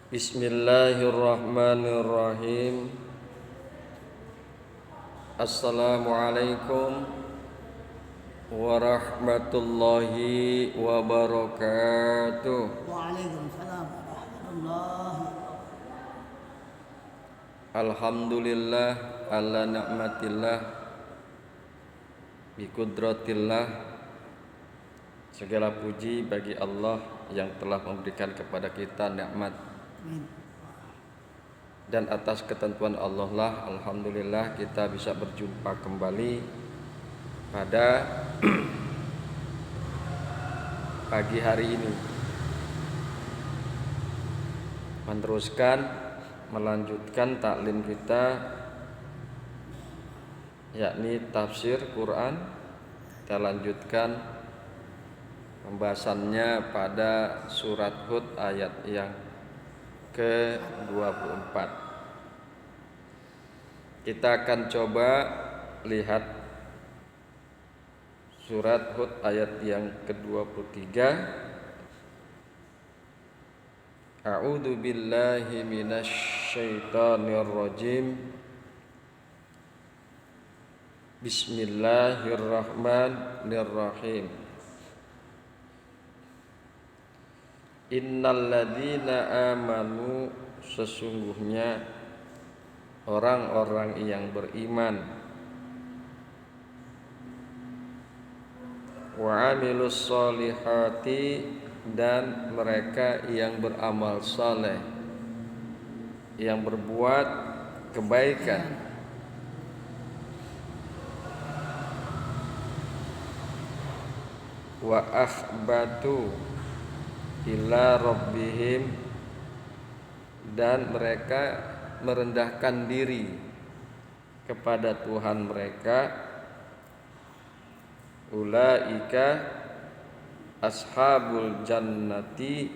Bismillahirrahmanirrahim. Assalamualaikum warahmatullahi wabarakatuh. Waalaikumsalam warahmatullahi. Alhamdulillah ala ni'matillah bi qudratillah. Segala puji bagi Allah yang telah memberikan kepada kita nikmat. Dan atas ketentuan Allah lah, alhamdulillah kita bisa berjumpa kembali pada pagi hari ini, melanjutkan taklim kita, yakni tafsir Quran. Kita lanjutkan pembahasannya pada surat Hud ayat yang ke-24. Kita akan coba lihat surat Hud ayat yang ke-23. A'udzu billahi minasy syaithanir rajim. Bismillahirrahmanirrahim. Innal ladzina amanu, sesungguhnya orang-orang yang beriman, wa amilus solihati, dan mereka yang beramal saleh, yang berbuat kebaikan, wa akhbatu ila rabbihim, dan mereka merendahkan diri kepada Tuhan mereka, ulaika ashabul jannati,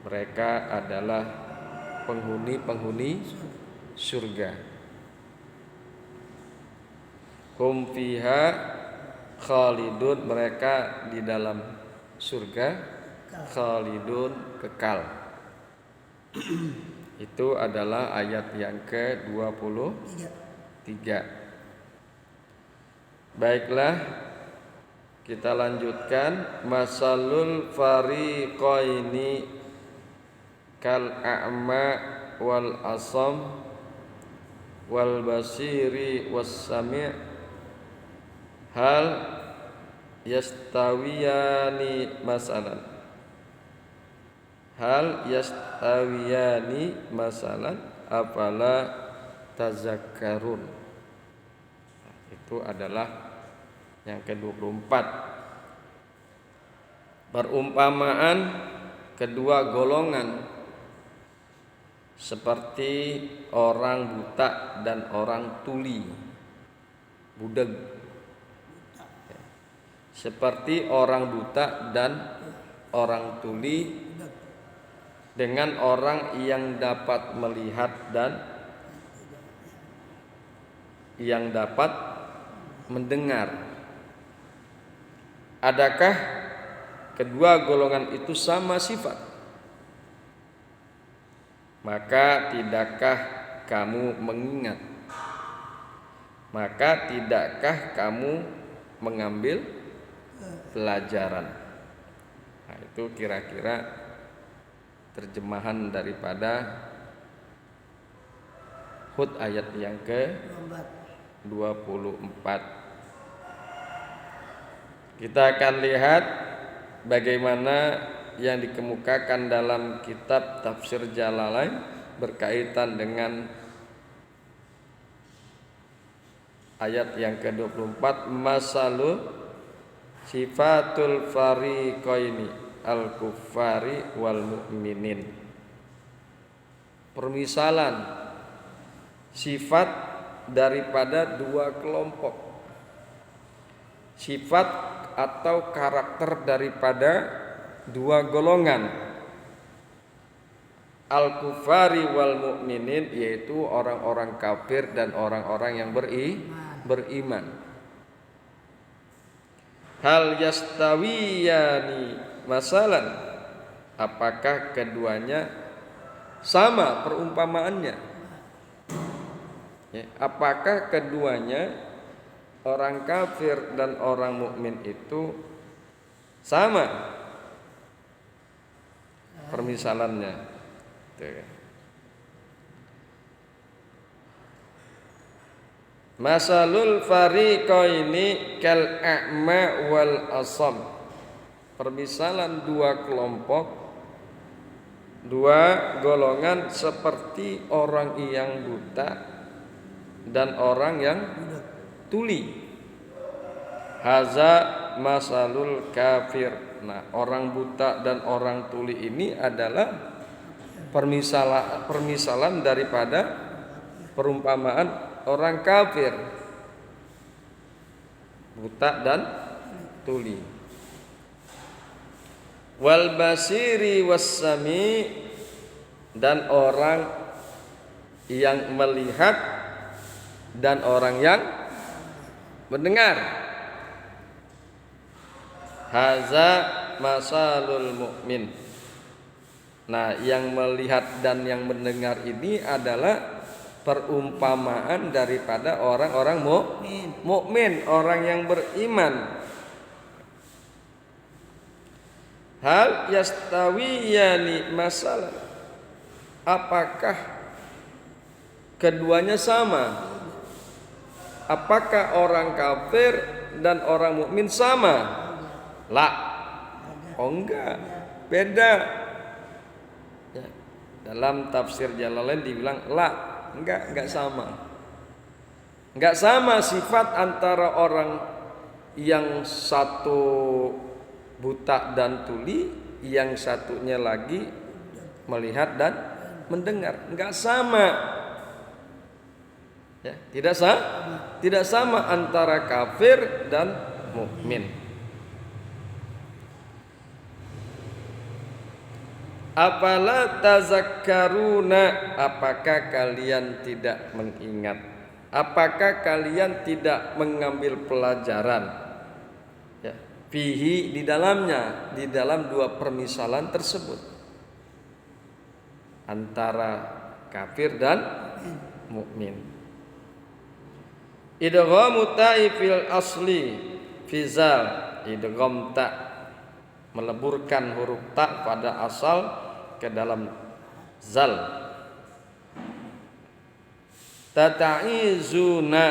mereka adalah penghuni surga. Hum fiha khalidun, mereka di dalam surga khalidun, kekal. Itu adalah ayat yang ke-23. Baiklah, kita lanjutkan. Masalul fariqaini kal a'ma wal asam wal basiri was sami' hal yastawiyani masalan. Hal yastawiyani masalan afala tazakkarun. Itu adalah yang ke-24. Perumpamaan kedua golongan seperti orang buta dan orang tuli, budeg. Seperti orang buta dan orang tuli dengan orang yang dapat melihat dan yang dapat mendengar. Adakah kedua golongan itu sama sifat? Maka tidakkah kamu mengingat? Maka tidakkah kamu mengambil pelajaran? Nah, itu kira-kira terjemahan daripada Hud ayat yang ke-24. Kita akan lihat bagaimana yang dikemukakan dalam kitab Tafsir Jalalain berkaitan dengan ayat yang ke-24. Masalu sifatul fariqaini al-kuffari wal mu'minin. Permisalan sifat daripada dua kelompok. Sifat atau karakter daripada dua golongan. Al-kuffari wal mu'minin, yaitu orang-orang kafir dan orang-orang yang beriman. Hal yastawiyani masalan, apakah keduanya Sama perumpamaannya. Ya, apakah keduanya orang kafir dan orang mukmin itu sama permisalannya? Tuh. Masalul fariqaini kal a'ma wal asam. Permisalan dua kelompok, dua golongan seperti orang yang buta dan orang yang tuli. Haza masalul kafir. Nah, orang buta dan orang tuli ini adalah permisalan daripada perumpamaan orang kafir, buta dan tuli. Wal basiri wassami, dan orang yang melihat dan orang yang mendengar. Haza masalul mukmin. Nah, yang melihat dan yang mendengar ini adalah perumpamaan daripada orang-orang mukmin, orang yang beriman. Hal yastawiyani masalah. Apakah keduanya sama? Apakah orang kafir dan orang mukmin sama? La. Oh enggak, beda. Ya. Dalam tafsir Jalalain dibilang la. Enggak sama. Enggak sama sifat antara orang yang satu buta dan tuli, yang satunya lagi melihat dan mendengar. Enggak sama. Ya, tidak sama antara kafir dan mukmin. Apala tazakkaruna, apakah kalian tidak mengingat? Apakah kalian tidak mengambil pelajaran? Ya, fihi, di dalamnya, di dalam dua permisalan tersebut antara kafir dan mukmin. Idghamu ta'i fil asli fizal, idgham ta, meleburkan huruf ta pada asal ke dalam zal. Tata'izuna,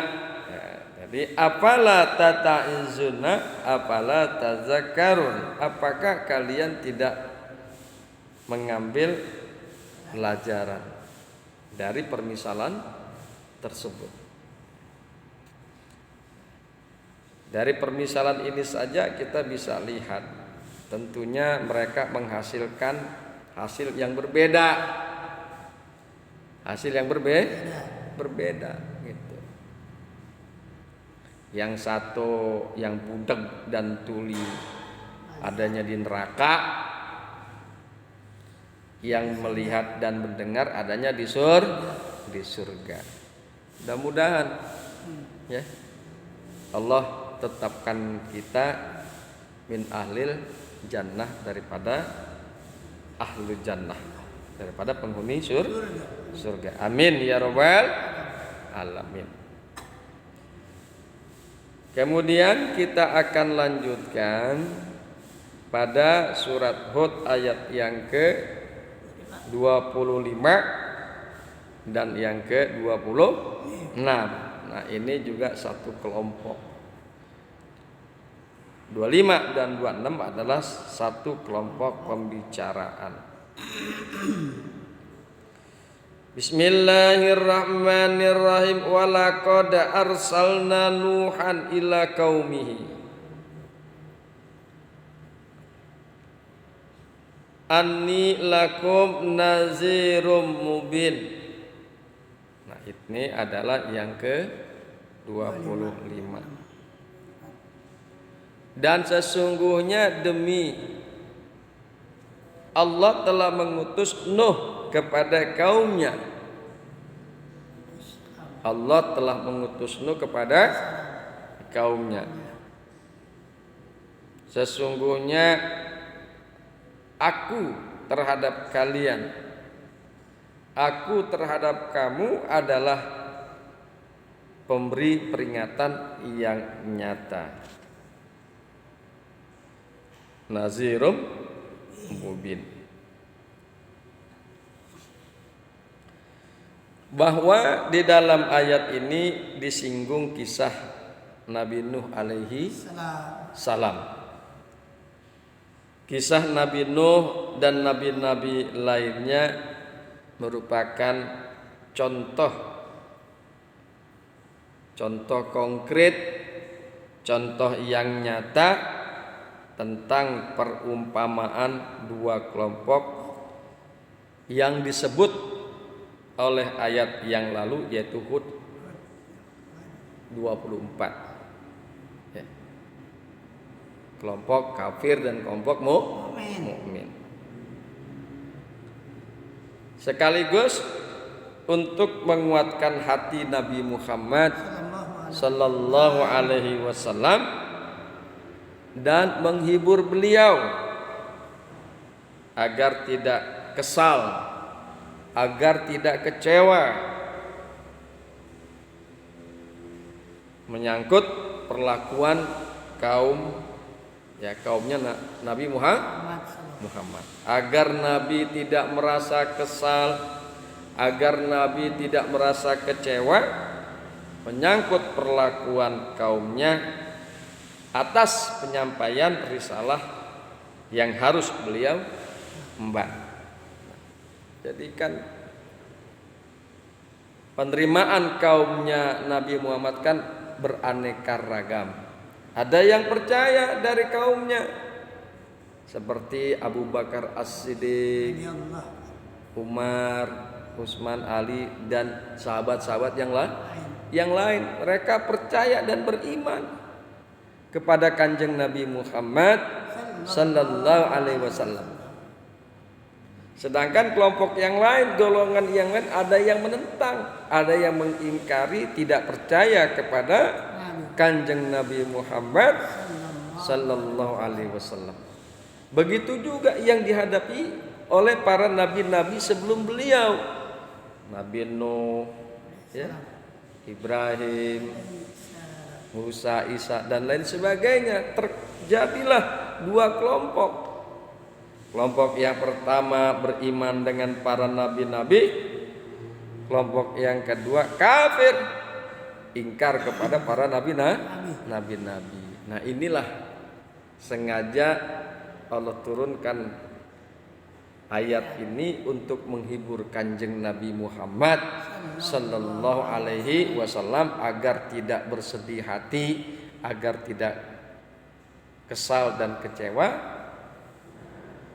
ya, jadi apalah tata'izuna, apalah tazakkarun, apakah kalian tidak mengambil pelajaran dari permisalan tersebut. Dari permisalan ini saja kita bisa lihat, tentunya mereka menghasilkan hasil yang berbeda. Hasil yang berbeda gitu. Yang satu yang budak dan tuli adanya di neraka, yang melihat dan mendengar adanya di surga. Mudah-mudahan ya Allah tetapkan kita min ahlil jannah, daripada ahlul jannah, daripada penghuni surga. Amin ya rabbal alamin. Kemudian kita akan lanjutkan pada surat Hud ayat yang ke-25 dan yang ke-26. Nah, ini juga satu kelompok. 25 dan 26 adalah satu kelompok pembicaraan. Bismillahirrahmanirrahim. Walaqad arsalna Nuhan ila qaumihi anni lakum nazirum mubin. Nah, ini adalah yang ke-25. Dan sesungguhnya demi Allah telah mengutus Nuh kepada kaumnya. Allah telah mengutus Nuh kepada kaumnya. Sesungguhnya aku terhadap kalian Aku terhadap kamu adalah pemberi peringatan yang nyata. Nazirum mubin. Bahwa di dalam ayat ini disinggung kisah Nabi Nuh alaihi salam. Kisah Nabi Nuh dan nabi-nabi lainnya merupakan contoh konkret, contoh yang nyata tentang perumpamaan dua kelompok yang disebut oleh ayat yang lalu, yaitu Hud 24 ya. Kelompok kafir dan kelompok mukmin. Sekaligus untuk menguatkan hati Nabi Muhammad sallallahu alaihi wasallam dan menghibur beliau agar tidak kesal, agar tidak kecewa menyangkut perlakuan kaumnya Nabi Muhammad, agar Nabi tidak merasa kesal, agar Nabi tidak merasa kecewa menyangkut perlakuan kaumnya atas penyampaian risalah yang harus beliau emban. Jadi kan penerimaan kaumnya Nabi Muhammad kan beraneka ragam. Ada yang percaya dari kaumnya seperti Abu Bakar As-Siddiq, Umar, Utsman, Ali dan sahabat-sahabat yang lain. Mereka percaya dan beriman kepada kanjeng Nabi Muhammad sallallahu alaihi wasallam. Sedangkan kelompok yang lain, golongan yang lain, ada yang menentang, ada yang mengingkari, tidak percaya kepada kanjeng Nabi Muhammad sallallahu alaihi wasallam. Begitu juga yang dihadapi oleh para nabi-nabi sebelum beliau, Nabi Nuh, ya, Ibrahim, Musa, Isa dan lain sebagainya. Terjadilah dua kelompok. Kelompok yang pertama beriman dengan para nabi-nabi, kelompok yang kedua kafir, ingkar kepada para nabi-nabi. Nah, inilah sengaja Allah turunkan ayat ini untuk menghibur kanjeng Nabi Muhammad sallallahu alaihi wasallam agar tidak bersedih hati, agar tidak kesal dan kecewa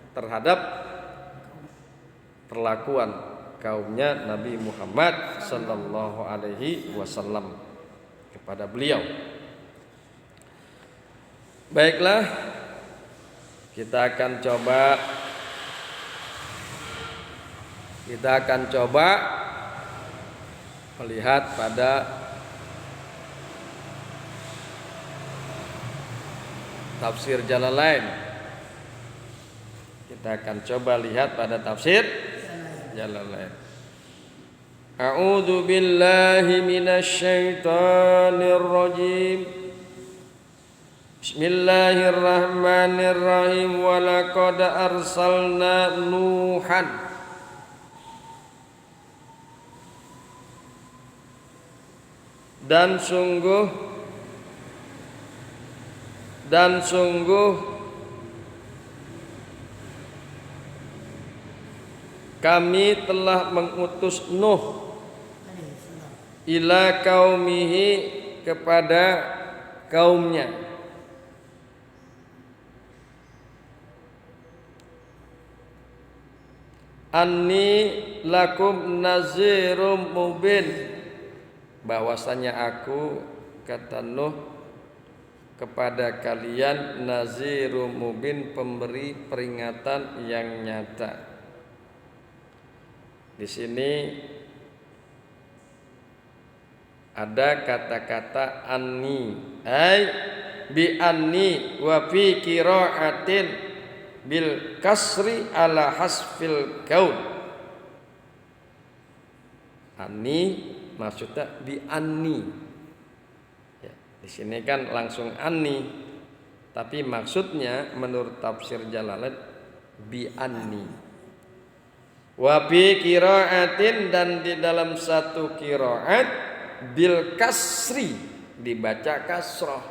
terhadap perlakuan kaumnya Nabi Muhammad sallallahu alaihi wasallam kepada beliau. Baiklah, kita akan coba melihat pada tafsir Jalalain. Kita akan coba lihat pada tafsir Jalalain. A'udzu billahi minasyaitonir rajim. Bismillahirrahmanirrahim. Wa laqad arsalna Nuhan. Dan sungguh kami telah mengutus Nuh ila qaumihi kepada kaumnya. Anni lakum nazirum mubin, bahwasanya aku, kata Nuh, kepada kalian nazirum mubin, pemberi peringatan yang nyata. Di sini ada kata-kata anni, ai bi anni, wa fi qiraatin bil kasri ala hasfil kaun. Ani maksudnya bi anni. Ya, di sini kan langsung anni, tapi maksudnya menurut tafsir Jalalain bi anni. Wa bi qiraatin, dan di dalam satu qiraat bil kasri, dibaca kasrah.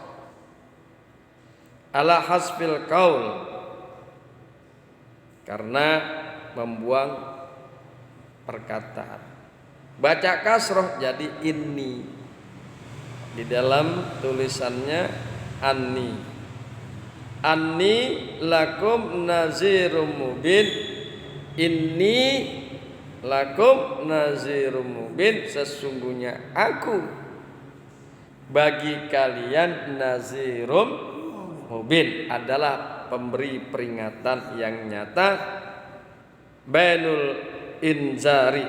Ala hasbil qaul, karena membuang perkataan. Baca kasroh jadi inni. Di dalam tulisannya anni. Anni lakum nazirum mubin. Inni lakum nazirum mubin. Sesungguhnya aku bagi kalian nazirum mubin, adalah pemberi peringatan yang nyata. Bainul inzari,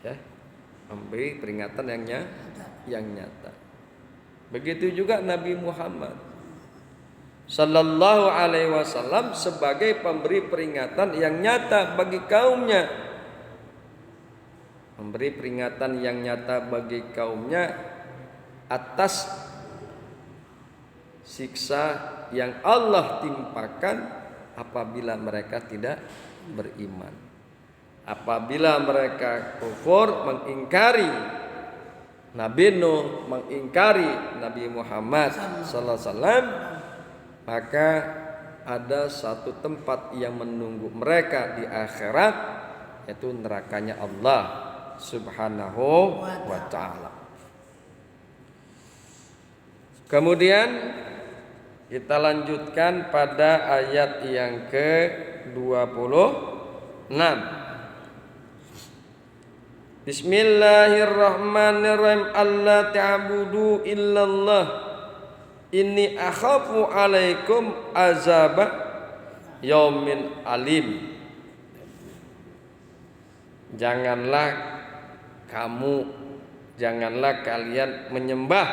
ya, memberi peringatan yang nyata. Begitu juga Nabi Muhammad Sallallahu Alaihi Wasallam sebagai pemberi peringatan yang nyata bagi kaumnya. Memberi peringatan yang nyata bagi kaumnya atas siksa yang Allah timpakan apabila mereka tidak beriman. Apabila mereka kufur, mengingkari Nabi Nuh, mengingkari Nabi Muhammad sallallahu alaihi wasallam, maka ada satu tempat yang menunggu mereka di akhirat, yaitu nerakanya Allah Subhanahu wa ta'ala. Kemudian kita lanjutkan pada ayat yang ke-26. Bismillahirrahmanirrahim. Allah ta'budu illallah. Inni akhafu alaikum azab yaumin alim. Janganlah kalian menyembah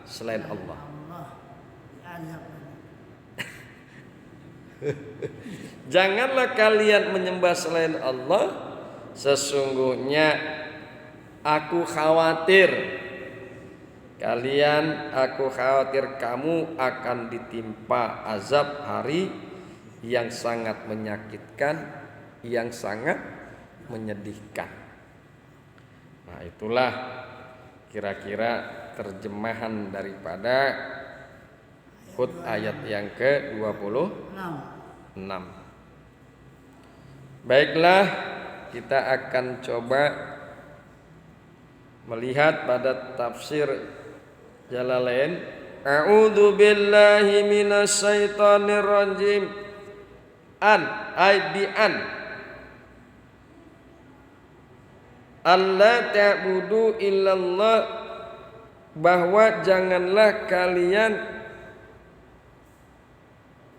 selain Allah. Janganlah kalian menyembah selain Allah. Sesungguhnya aku khawatir kamu akan ditimpa azab hari yang sangat menyakitkan, yang sangat menyedihkan. Nah, itulah kira-kira terjemahan daripada Hud ayat yang ke-26. Baiklah, kita akan coba melihat pada tafsir Jalalain. A'udzu billahi minasyaitonir rajim. An Allah ta'budu illallah, bahwa janganlah kalian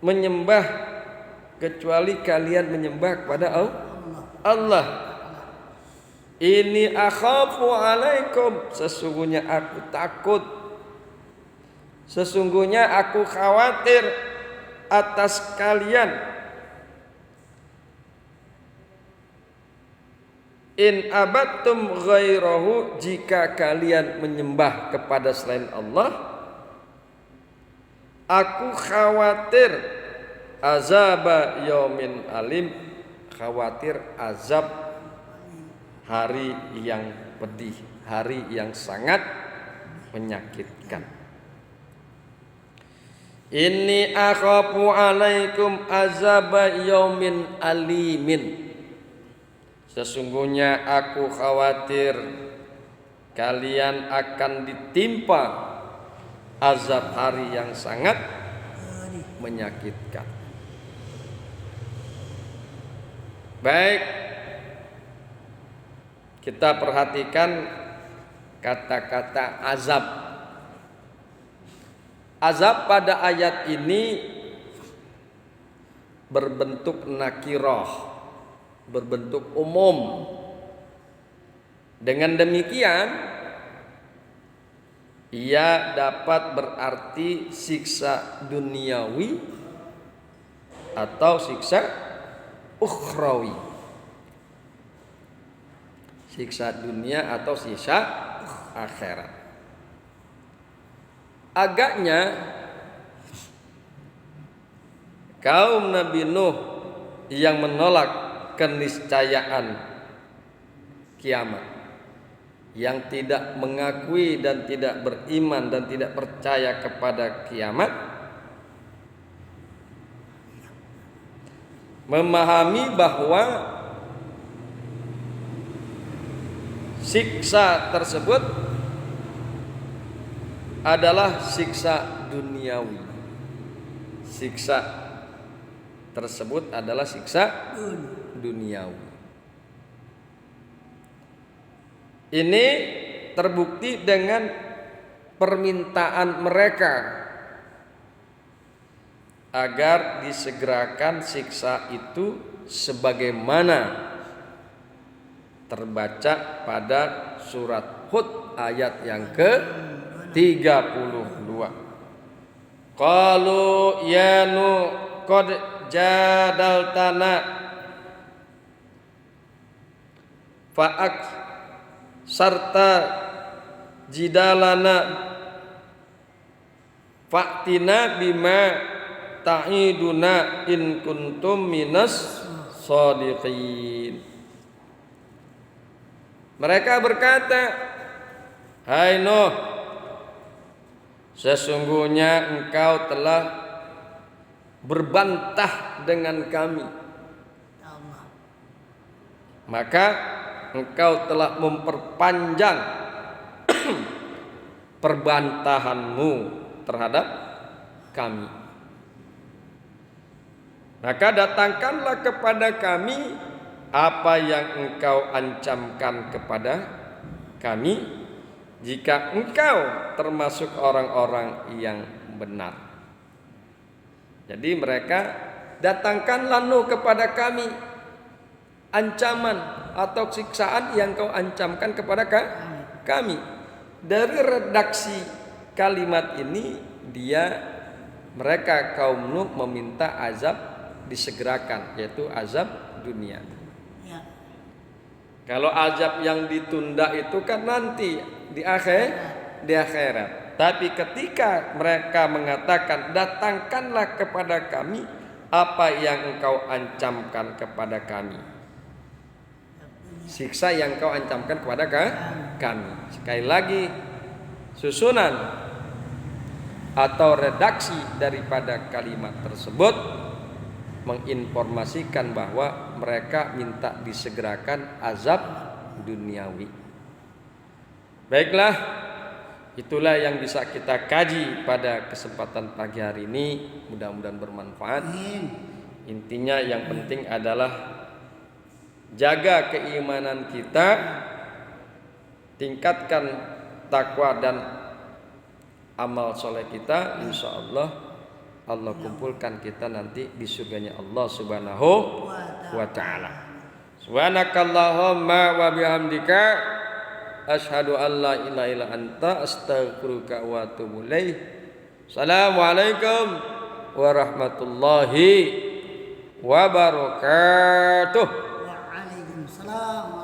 menyembah kecuali kalian menyembah kepada Allah. Ini akhafu alaikum, sesungguhnya aku takut, sesungguhnya aku khawatir atas kalian. In abattum ghairahu, jika kalian menyembah kepada selain Allah, aku khawatir azab yaumin alim, khawatir azab hari yang pedih, hari yang sangat menyakitkan. Inni akhafu alaikum azab yaumin alimin, sesungguhnya aku khawatir kalian akan ditimpa azab hari yang sangat menyakitkan. Baik, kita perhatikan kata-kata azab. Azab pada ayat ini berbentuk nakirah, berbentuk umum. Dengan demikian, ia dapat berarti siksa duniawi atau siksa ukhrawi. siksa dunia atau siksa akhirat. Agaknya kaum Nabi Nuh yang menolak keniscayaan kiamat, yang tidak mengakui dan tidak beriman dan tidak percaya kepada kiamat, memahami bahwa siksa tersebut adalah siksa duniawi. Siksa tersebut adalah siksa duniawi. Ini terbukti dengan permintaan mereka agar disegerakan siksa itu sebagaimana terbaca pada surat Hud ayat yang ke-32. Qalu ya Nuh qad jadaltana fa'ak sarta jidalana fa'tina bima ta'iduna in kuntum minas shadiqin. Mereka berkata, hai Nuh, sesungguhnya engkau telah berbantah dengan kami, maka engkau telah memperpanjang perbantahanmu terhadap kami. Maka datangkanlah kepada kami apa yang engkau ancamkan kepada kami, jika engkau termasuk orang-orang yang benar. Jadi mereka, datangkanlah Nuh kepada kami ancaman atau siksaan yang kau ancamkan kepada kami. Dari redaksi kalimat ini mereka kaum Nuh meminta azab disegerakan, yaitu azab dunia. Kalau azab yang ditunda itu kan nanti di akhirat. Tapi ketika mereka mengatakan datangkanlah kepada kami apa yang engkau ancamkan kepada kami, siksa yang engkau ancamkan kepada kami. Sekali lagi, susunan atau redaksi daripada kalimat tersebut menginformasikan bahwa mereka minta disegerakan azab duniawi. Baiklah, itulah yang bisa kita kaji pada kesempatan pagi hari ini. Mudah-mudahan bermanfaat. Intinya yang penting adalah jaga keimanan kita, tingkatkan takwa dan amal soleh kita. Insya Allah Allah kumpulkan kita nanti di surganya Allah Subhanahu wa ta'ala. Subhanakallahumma wa bihamdika asyhadu an la ilaha illa anta astaghfiruka wa atubu ilaik. Assalamualaikum warahmatullahi wabarakatuh. Waalaikumsalam.